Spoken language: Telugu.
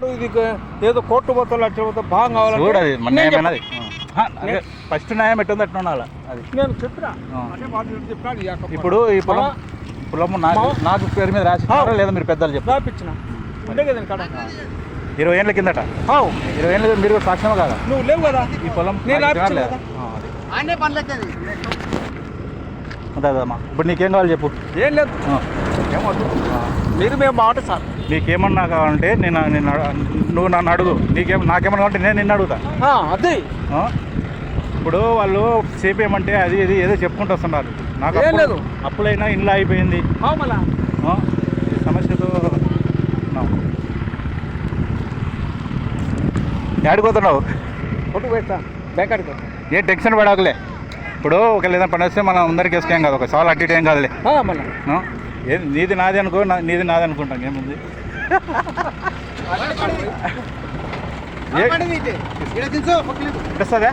ఇది ఏదో కోర్టు పోతా లక్ష పోతా బాగా కావాలి చూడది న్యాయమైనది. ఫస్ట్ న్యాయం ఎట్టుంది అట్లా ఉండాలి అది. నేను చెప్పినా అంటే వాళ్ళు చెప్పినా ఇప్పుడు ఈ పొలము నాకు పేరు మీద రాసి లేదా మీరు పెద్దలు చెప్పి రాపించిన ఉండే కదా కాడ 20 ఏళ్ళ కిందట 20 ఏళ్ళ మీరు సాక్ష్యం కదా నువ్వు లేవు కదా ఈ పొలం నేను రాపించిన అదేమ్మా. ఇప్పుడు నీకేం కావాలి చెప్పు. ఏం లేదు ఏమొద్దు మీరు మేము మాట సార్ నీకేమన్నా కావాలంటే నువ్వు నన్ను అడుగు. నాకేమన్నా కావాలంటే నేను నిన్ను అడుగుతా. అదే ఇప్పుడు వాళ్ళు చేపేయమంటే అది ఇది ఏదో చెప్పుకుంటూ వస్తున్నారు. నాకు ఏం లేదు అప్పులైనా ఇంట్లో అయిపోయింది మళ్ళా సమస్యతో ఆడిపోతున్నావు. కొట్టు పెడతా బ్యాంక్ అడుగు ఏ టెన్షన్ పడకలే. ఇప్పుడు ఒకవేళ ఏదైనా పని వస్తే మనం అందరికి వేసుకేం కాదు. ఒక సాల్ అట్టి ఏం కాదులే. మళ్ళీ ఏది నీది నాది అనుకో, నీది నాది అనుకుంటాం. ఏముంది వస్తుందా?